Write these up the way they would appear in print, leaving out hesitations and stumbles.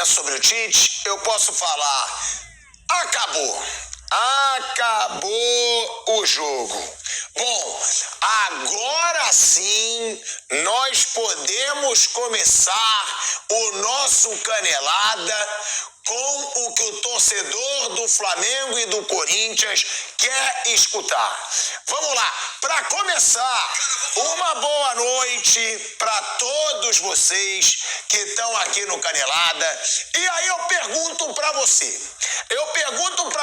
sobre o Tite, eu posso falar: acabou. Acabou o jogo. Bom, agora sim nós podemos começar o nosso Canelada com o que o torcedor do Flamengo e do Corinthians quer escutar. Vamos lá, para começar, uma boa noite para todos vocês que estão aqui no Canelada. E aí eu pergunto para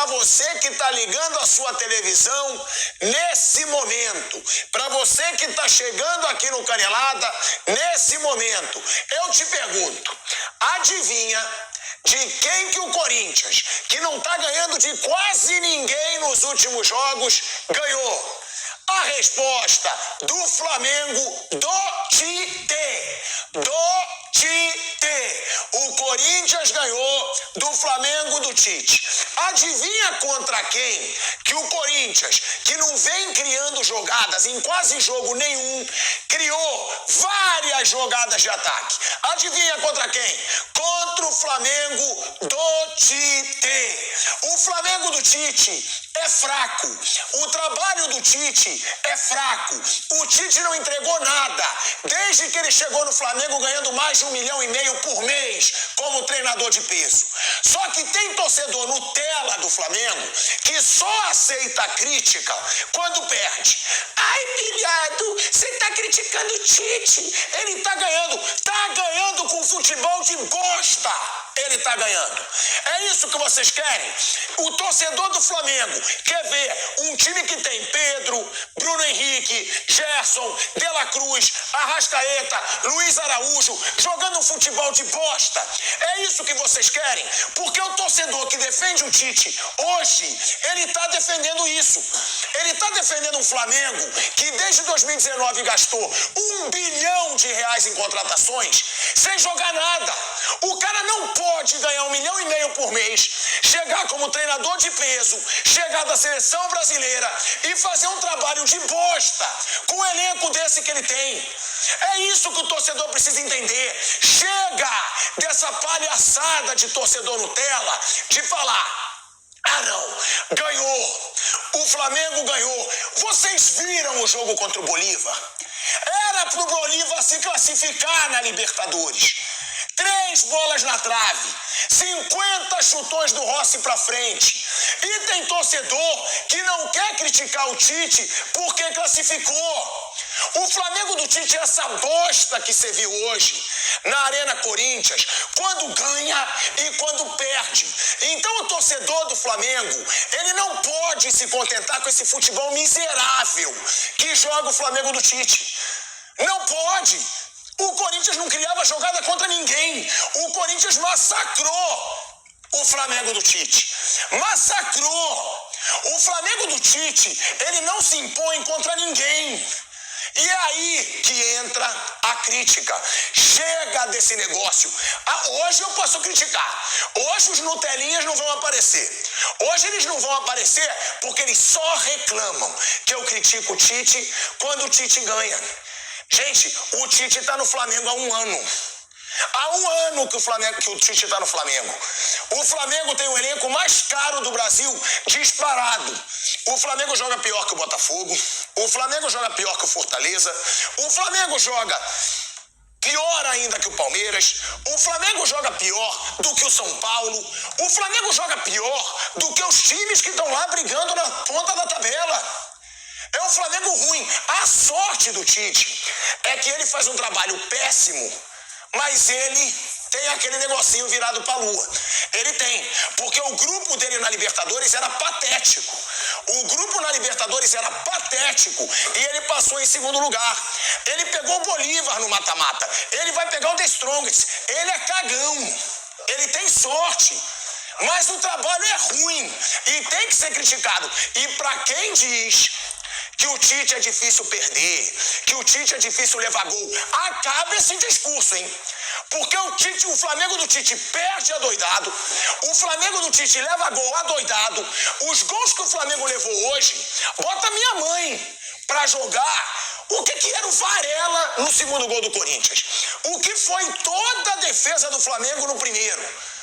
você que está ligando a sua televisão nesse momento, para você que está chegando aqui no Canelada nesse momento, eu te pergunto, adivinha de quem que o Corinthians, que não está ganhando de quase ninguém nos últimos jogos, ganhou? A resposta: do Flamengo, do Tite. Do Tite. O Corinthians ganhou do Flamengo do Tite. Adivinha contra quem que o Corinthians, que não vem criando jogadas em quase jogo nenhum, criou várias jogadas de ataque? Adivinha contra quem? Contra o Flamengo do Tite. O Flamengo do Tite é fraco. O trabalho do Tite é fraco. O Tite não entregou nada desde que ele chegou no Flamengo, ganhando mais de 1,5 milhão por mês como treinador de peso. Só que tem torcedor Nutella do Flamengo que só aceita crítica quando perde. Ai, pilhado, você tá criticando o Tite. Ele tá ganhando com futebol de bosta. Ele tá ganhando. É isso que vocês querem? O torcedor do Flamengo quer ver um time que tem Pedro, Bruno Henrique, Gerson, De La Cruz, Arrascaeta, Luiz Araújo jogando um futebol de bosta. É isso que vocês querem? Porque o torcedor que defende o Tite hoje, ele tá defendendo isso. Ele tá defendendo um Flamengo que desde 2019 gastou R$1 bilhão em contratações sem jogar nada. O cara não pode ganhar 1,5 milhão por mês, chegar como treinador de peso, chegar da seleção brasileira e fazer um trabalho de bosta com o elenco desse que ele tem. É isso que o torcedor precisa entender. Chega dessa palhaçada de torcedor Nutella de falar: ah não, ganhou, o Flamengo ganhou. Vocês viram o jogo contra o Bolívar? Era pro Bolívar se classificar na Libertadores. 3 bolas na trave, 50 chutões do Rossi pra frente. E tem torcedor que não quer criticar o Tite porque classificou. O Flamengo do Tite é essa bosta que você viu hoje na Arena Corinthians, quando ganha e quando perde. Então o torcedor do Flamengo, ele não pode se contentar com esse futebol miserável que joga o Flamengo do Tite. Não pode. O Corinthians não criava jogada contra ninguém. O Corinthians massacrou o Flamengo do Tite. Massacrou. O Flamengo do Tite, ele não se impõe contra ninguém. E é aí que entra a crítica. Chega desse negócio. Hoje eu posso criticar. Hoje os Nutelinhas não vão aparecer. Hoje eles não vão aparecer porque eles só reclamam que eu critico o Tite quando o Tite ganha. Gente, o Tite está no Flamengo há 1 ano. Há 1 ano que o Tite está no Flamengo. O Flamengo tem o elenco mais caro do Brasil, disparado. O Flamengo joga pior que o Botafogo. O Flamengo joga pior que o Fortaleza. O Flamengo joga pior ainda que o Palmeiras. O Flamengo joga pior do que o São Paulo. O Flamengo joga pior do que os times que estão lá brigando na ponta da tabela. É um Flamengo ruim. A sorte do Tite é que ele faz um trabalho péssimo, mas ele tem aquele negocinho virado pra lua. Ele tem, porque o grupo dele na Libertadores era patético. O grupo na Libertadores era patético e ele passou em 2º lugar. Ele pegou o Bolívar no mata-mata. Ele vai pegar o The Strongest. Ele é cagão. Ele tem sorte. Mas o trabalho é ruim e tem que ser criticado. E pra quem diz que o Tite é difícil perder, que o Tite é difícil levar gol, acaba esse discurso, hein? Porque o Flamengo do Tite perde adoidado, o Flamengo do Tite leva gol adoidado. Os gols que o Flamengo levou hoje, bota minha mãe pra jogar. O que era o Varela no 2º gol do Corinthians? O que foi toda a defesa do Flamengo no primeiro?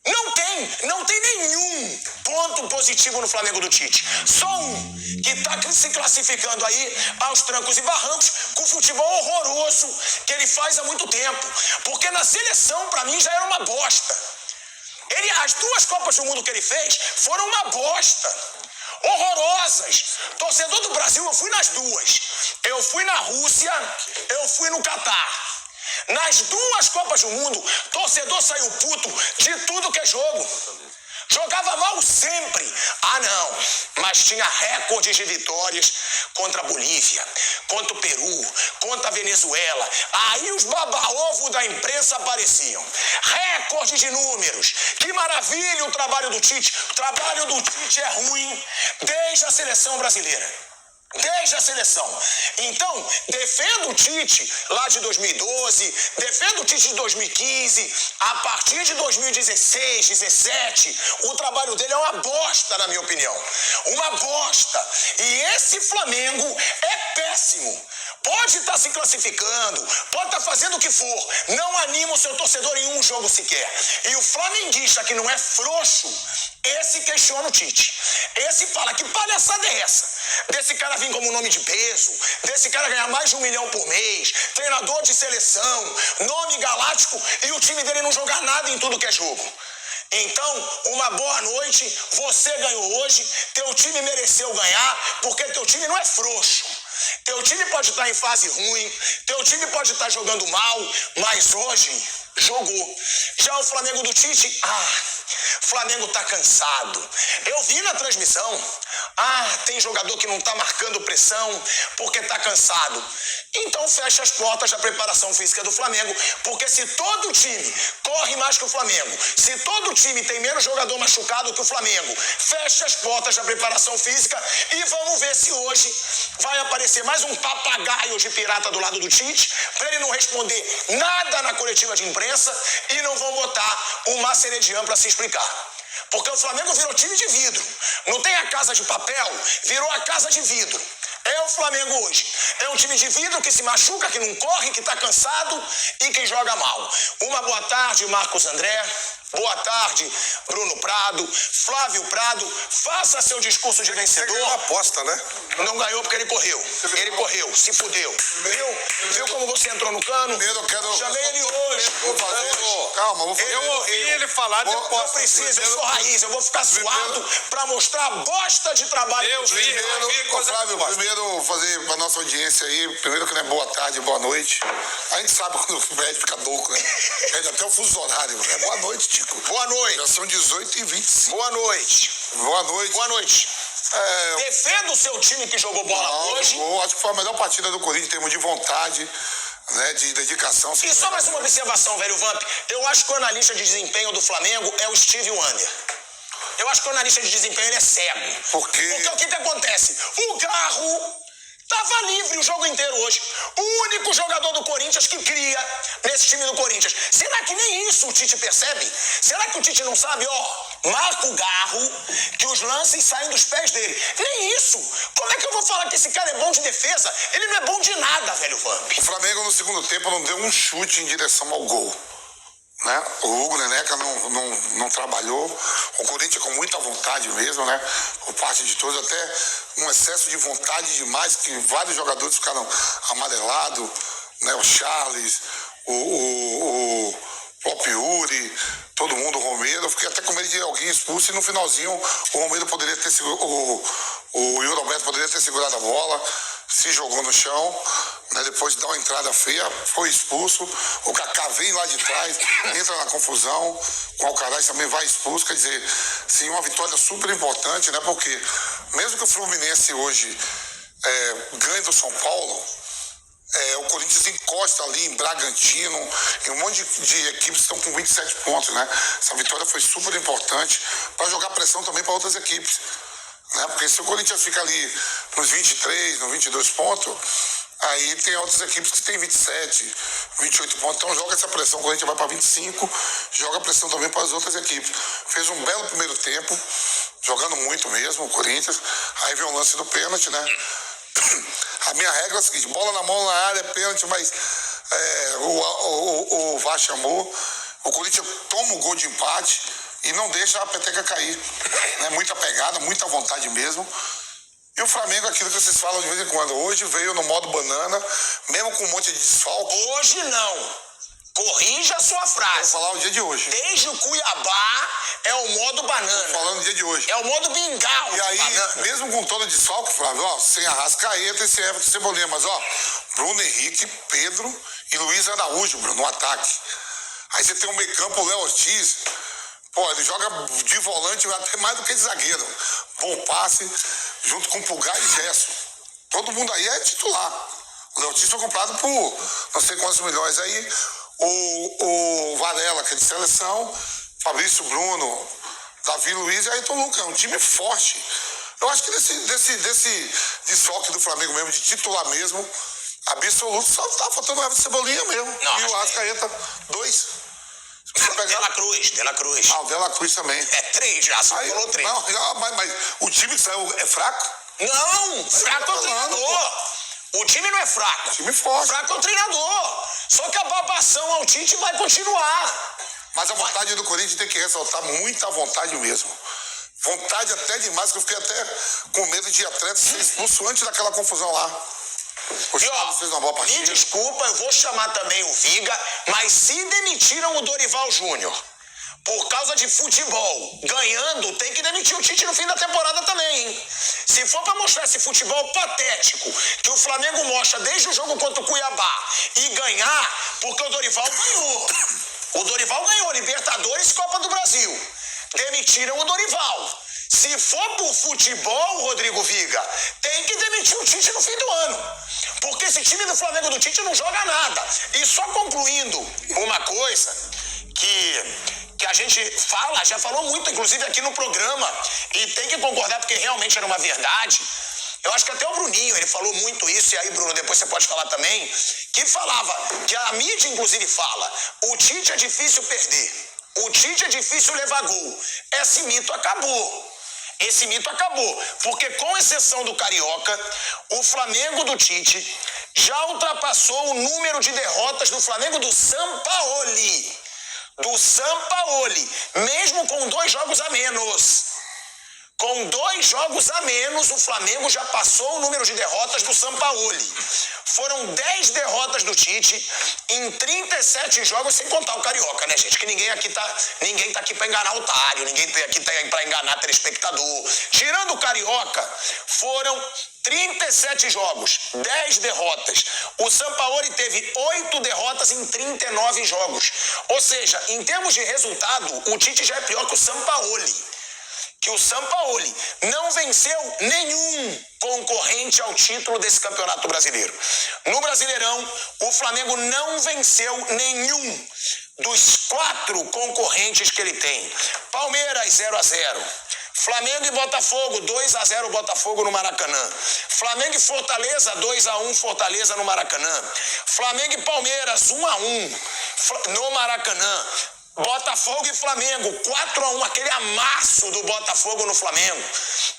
Não tem nenhum ponto positivo no Flamengo do Tite. Só um, que está se classificando aí aos trancos e barrancos com o futebol horroroso que ele faz há muito tempo. Porque na seleção, para mim, já era uma bosta. As 2 Copas do Mundo que ele fez foram uma bosta. Horrorosas. Torcedor do Brasil, eu fui nas 2. Eu fui na Rússia, eu fui no Catar. Nas 2 Copas do Mundo, torcedor saiu puto de tudo que é jogo. Jogava mal sempre. Ah, não. Mas tinha recordes de vitórias contra a Bolívia, contra o Peru, contra a Venezuela. Aí os baba-ovo da imprensa apareciam. Recordes de números. Que maravilha o trabalho do Tite. O trabalho do Tite é ruim desde a seleção brasileira. Desde a seleção. Então, defendo o Tite lá de 2012, defendo o Tite de 2015, a partir de 2016, 17, o trabalho dele é uma bosta, na minha opinião. Uma bosta. E esse Flamengo é péssimo. Pode estar se classificando, pode estar fazendo o que for, não anima o seu torcedor em um jogo sequer. E o flamenguista que não é frouxo, esse questiona o Tite. Esse fala, que palhaçada é essa? Desse cara vir como nome de peso, desse cara ganhar mais de 1 milhão por mês, treinador de seleção, nome galáctico, e o time dele não jogar nada em tudo que é jogo. Então, uma boa noite, você ganhou hoje, teu time mereceu ganhar, porque teu time não é frouxo. Teu time pode estar em fase ruim, teu time pode estar jogando mal, mas hoje jogou. Já o Flamengo do Tite, o Flamengo tá cansado. Eu vi na transmissão, tem jogador que não tá marcando pressão porque tá cansado. Então fecha as portas da preparação física do Flamengo, porque se todo time corre mais que o Flamengo, se todo time tem menos jogador machucado que o Flamengo, fecha as portas da preparação física e vamos ver se hoje vai aparecer mais um papagaio de pirata do lado do Tite, para ele não responder nada na coletiva de imprensa, e não vão botar o Maceredian para se explicar. Porque o Flamengo virou time de vidro. Não tem a casa de papel, virou a casa de vidro. É o Flamengo hoje. É um time de vidro que se machuca, que não corre, que tá cansado e que joga mal. Uma boa tarde, Marcos André. Boa tarde, Bruno Prado, Flávio Prado. Faça seu discurso de vencedor. Você ganhou a aposta, né? Não ganhou porque ele correu. Ele correu, se fudeu. Viu como você entrou no cano? Eu quero... Chamei ele hoje. Vou fazer... Calma, vou fazer... Eu ouvi ele falar de aposta. Não precisa, eu sou raiz. Eu vou ficar suado pra mostrar a bosta de trabalho. Flávio, primeiro fazer pra nossa audiência aí, primeiro que não é boa tarde, boa noite. A gente sabe quando o médico fica louco, né? Pede até o fuso horário. É boa noite, Tico. Boa noite. Já são 18h25. Boa noite. Boa noite. Boa noite. Defenda o seu time que jogou bola hoje. Acho que foi a melhor partida do Corinthians em termos de vontade, né, de dedicação. E só mais uma observação, velho Vamp. Eu acho que o analista de desempenho do Flamengo é o Steve Wonder. Eu acho que o analista de desempenho ele é cego. Por quê? Porque o que acontece? O Garro estava livre o jogo inteiro hoje. O único jogador do Corinthians que cria nesse time do Corinthians. Será que nem isso o Tite percebe? Será que o Tite não sabe, marca o Garro, que os lances saem dos pés dele? Nem isso. Como é que eu vou falar que esse cara é bom de defesa? Ele não é bom de nada, velho Vamp. O Flamengo no segundo tempo não deu um chute em direção ao gol. Né? O Hugo Neneca não trabalhou. O Corinthians com muita vontade mesmo, né? Por parte de todos, até um excesso de vontade demais, que vários jogadores ficaram amarelados, né? O Charles, o próprio Yuri, todo mundo, o Romero. Eu fiquei até com medo de alguém expulso, e no finalzinho o Romero poderia ter segurado, o Yuri Alberto poderia ter segurado a bola, se jogou no chão, né? Depois de dar uma entrada feia, foi expulso. O Kaká vem lá de trás, entra na confusão, o Alcaraz também vai expulso. Quer dizer, sim, uma vitória super importante, né? Porque mesmo que o Fluminense hoje ganhe do São Paulo, o Corinthians encosta ali em Bragantino, em um monte de equipes que estão com 27 pontos, né? Essa vitória foi super importante para jogar pressão também para outras equipes, né? Porque se o Corinthians fica ali nos 23, nos 22 pontos, aí tem outras equipes que tem 27, 28 pontos. Então joga essa pressão, o Corinthians vai para 25, joga pressão também para as outras equipes. Fez um belo primeiro tempo, jogando muito mesmo o Corinthians. Aí vem o lance do pênalti, né? A minha regra é a seguinte: bola na mão na área é pênalti, mas o VAR chamou. O Corinthians toma o gol de empate, e não deixa a peteca cair. Né? Muita pegada, muita vontade mesmo. E o Flamengo, aquilo que vocês falam de vez em quando, hoje veio no modo banana, mesmo com um monte de desfalque. Hoje não. Corrija a sua frase. Vou falar o dia de hoje. Desde o Cuiabá é o modo banana. Tô falando o dia de hoje. É o modo bingau. E aí, banana. mesmo com todo o desfalque, Flávio, ó, sem Arrascaeta e sem Everton Cebolinha, mas ó, Bruno Henrique, Pedro e Luiz Araújo, Bruno, no ataque. Aí você tem um meio-campo, o Léo Ortiz. Pô, ele joga de volante até mais do que de zagueiro. Bom passe, junto com Pulgar e Gerson. Todo mundo aí é titular. O Léo Ortiz foi comprado por não sei quantos milhões. Aí o Varela, que é de seleção, Fabrício Bruno, Davi Luiz e Ayrton Lucas. É um time forte. Eu acho que desse desfalque do Flamengo mesmo, de titular mesmo, absoluto, só tá faltando o Everton Cebolinha mesmo. Não, e o Arrascaeta, 2. De la Cruz. Ah, o De La Cruz também. É 3 já, você falou 3. Não, mas o time que saiu é fraco? Não, fraco é o treinador. O time não é fraco. O time forte. Fraco é o treinador. Só que a babação ao Tite vai continuar. Mas a vontade do Corinthians tem que ressaltar muita vontade mesmo. Vontade até demais, que eu fiquei até com medo de atleta ser expulso antes daquela confusão lá. E, ó, me desculpa, eu vou chamar também o Viga, mas se demitiram o Dorival Júnior por causa de futebol, ganhando, tem que demitir o Tite no fim da temporada também, hein? Se for pra mostrar esse futebol patético que o Flamengo mostra desde o jogo contra o Cuiabá e ganhar, porque o Dorival ganhou. O Dorival ganhou Libertadores e Copa do Brasil. Demitiram o Dorival. Se for pro futebol, Rodrigo Viga, tem que demitir o Tite no fim do ano. Porque esse time do Flamengo do Tite não joga nada. E só concluindo uma coisa que a gente fala, já falou muito, inclusive aqui no programa, e tem que concordar porque realmente era uma verdade. Eu acho que até o Bruninho, ele falou muito isso, e aí, Bruno, depois você pode falar também, que falava, que a mídia inclusive fala, o Tite é difícil perder, o Tite é difícil levar gol. Esse mito acabou. Esse mito acabou, porque com exceção do Carioca, o Flamengo do Tite já ultrapassou o número de derrotas do Flamengo do Sampaoli. Do Sampaoli, mesmo com 2 jogos a menos. Com 2 jogos a menos, o Flamengo já passou o número de derrotas do Sampaoli. Foram 10 derrotas do Tite em 37 jogos, sem contar o Carioca, né, gente? Que ninguém tá aqui pra enganar otário, ninguém tá aqui pra enganar telespectador. Tirando o Carioca, foram 37 jogos, 10 derrotas. O Sampaoli teve 8 derrotas em 39 jogos. Ou seja, em termos de resultado, o Tite já é pior que o Sampaoli. Que o Sampaoli não venceu nenhum concorrente ao título desse Campeonato Brasileiro. No Brasileirão, o Flamengo não venceu nenhum dos 4 concorrentes que ele tem. Palmeiras 0-0. Flamengo e Botafogo 2-0 Botafogo no Maracanã. Flamengo e Fortaleza 2-1 Fortaleza no Maracanã. Flamengo e Palmeiras 1-1 no Maracanã. Botafogo e Flamengo, 4-1, aquele amasso do Botafogo no Flamengo.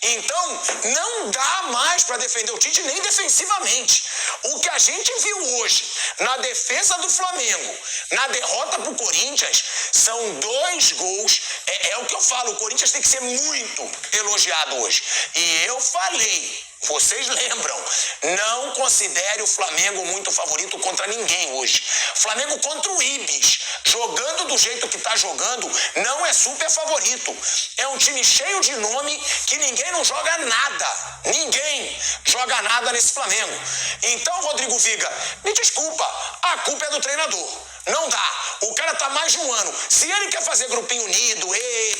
Então, não dá mais para defender o Tite nem defensivamente. O que a gente viu hoje na defesa do Flamengo, na derrota pro Corinthians, são 2 gols. É o que eu falo, o Corinthians tem que ser muito elogiado hoje. E eu falei, vocês lembram, não considere o Flamengo muito favorito contra ninguém hoje. Flamengo contra o Ibis, jogando do jeito que tá jogando, não é super favorito. É um time cheio de nome que ninguém não joga nada. Ninguém joga nada nesse Flamengo. Então, Rodrigo Viga, me desculpa, a culpa é do treinador. Não dá. O cara tá mais de 1 ano. Se ele quer fazer grupinho unido,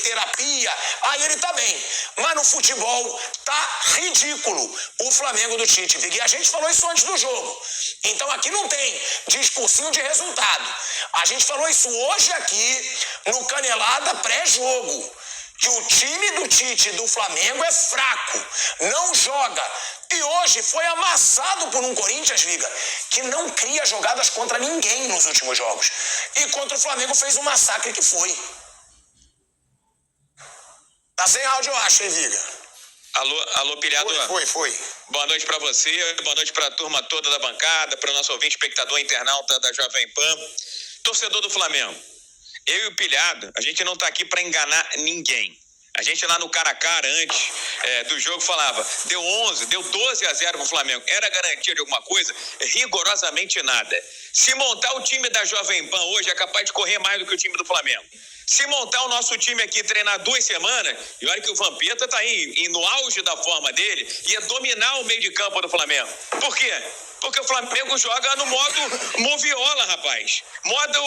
terapia, aí ele tá bem. Mas no futebol tá ridículo o Flamengo do Tite, Viga. E a gente falou isso antes do jogo. Então aqui não tem discursinho de resultado. A gente falou isso hoje aqui no Canelada pré-jogo. Que o time do Tite do Flamengo é fraco, não joga. E hoje foi amassado por um Corinthians, Viga, que não cria jogadas contra ninguém nos últimos jogos. E contra o Flamengo fez um massacre que foi. Tá sem áudio, eu acho, hein, Viga? Alô, Pilhado. Foi. Boa noite pra você, boa noite pra turma toda da bancada, para o nosso ouvinte, espectador, internauta da Jovem Pan, torcedor do Flamengo. eu e o Pilhado, a gente não tá aqui para enganar ninguém. A gente lá no cara a cara, antes do jogo, falava, deu 12-0 pro Flamengo. Era garantia de alguma coisa? Rigorosamente nada. Se montar o time da Jovem Pan hoje é capaz de correr mais do que o time do Flamengo. Se montar o nosso time aqui, treinar 2 semanas, e olha que o Vampeta tá aí no auge da forma dele, ia dominar o meio de campo do Flamengo. Por quê? Porque o Flamengo joga no modo moviola, rapaz. Modo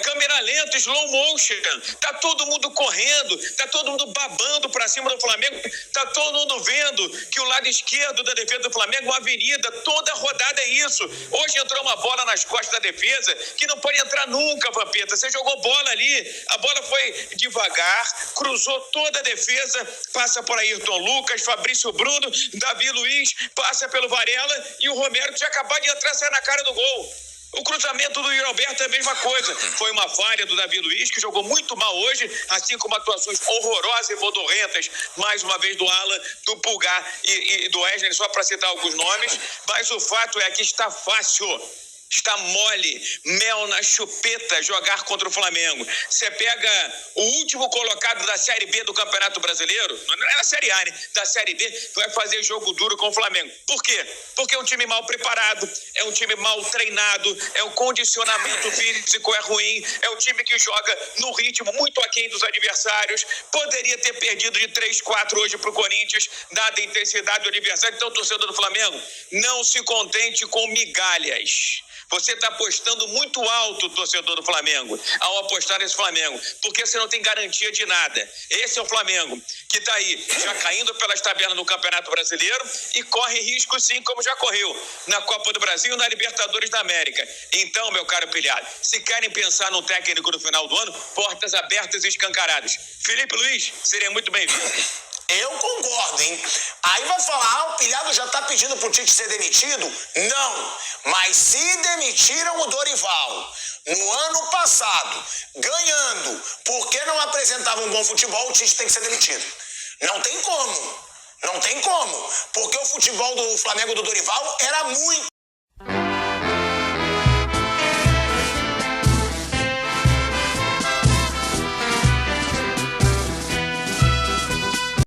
câmera lenta, slow motion. Tá todo mundo correndo, tá todo mundo babando pra cima do Flamengo. Tá todo mundo vendo que o lado esquerdo da defesa do Flamengo é uma avenida. Toda rodada é isso. Hoje entrou uma bola nas costas da defesa que não pode entrar nunca, Vampeta. Você jogou bola ali, a bola foi devagar, cruzou toda a defesa, passa por Ayrton Lucas, Fabrício Bruno, Davi Luiz, passa pelo Varela e o Romero tinha acabado de entrar, sai na cara do gol. O cruzamento do Yuri Alberto é a mesma coisa. Foi uma falha do Davi Luiz, que jogou muito mal hoje, assim como atuações horrorosas e modorrentas, mais uma vez do Alan, do Pulgar e do Wesley, só para citar alguns nomes. Mas o fato é que está fácil. Está mole, mel na chupeta jogar contra o Flamengo. Você pega o último colocado da Série B do Campeonato Brasileiro, não é a Série A, né? Da Série B, vai fazer jogo duro com o Flamengo. Por quê? Porque é um time mal preparado, é um time mal treinado, é o condicionamento físico é ruim, é um time que joga no ritmo muito aquém dos adversários. Poderia ter perdido de 3-4 hoje pro Corinthians, dada a intensidade do adversário. Então, torcedor do Flamengo, não se contente com migalhas. Você está apostando muito alto, torcedor do Flamengo, ao apostar nesse Flamengo, porque você não tem garantia de nada. Esse é o Flamengo que está aí, já caindo pelas tabelas no Campeonato Brasileiro e corre risco sim, como já correu na Copa do Brasil e na Libertadores da América. Então, meu caro Pilhado, se querem pensar no técnico no final do ano, portas abertas e escancaradas. Felipe Luiz, seria muito bem-vindo. Eu concordo, hein? Aí vai falar, o Pilhado já tá pedindo pro Tite ser demitido? Não, mas se demitiram o Dorival no ano passado, ganhando, porque não apresentava um bom futebol, o Tite tem que ser demitido. Não tem como, porque o futebol do Flamengo do Dorival era muito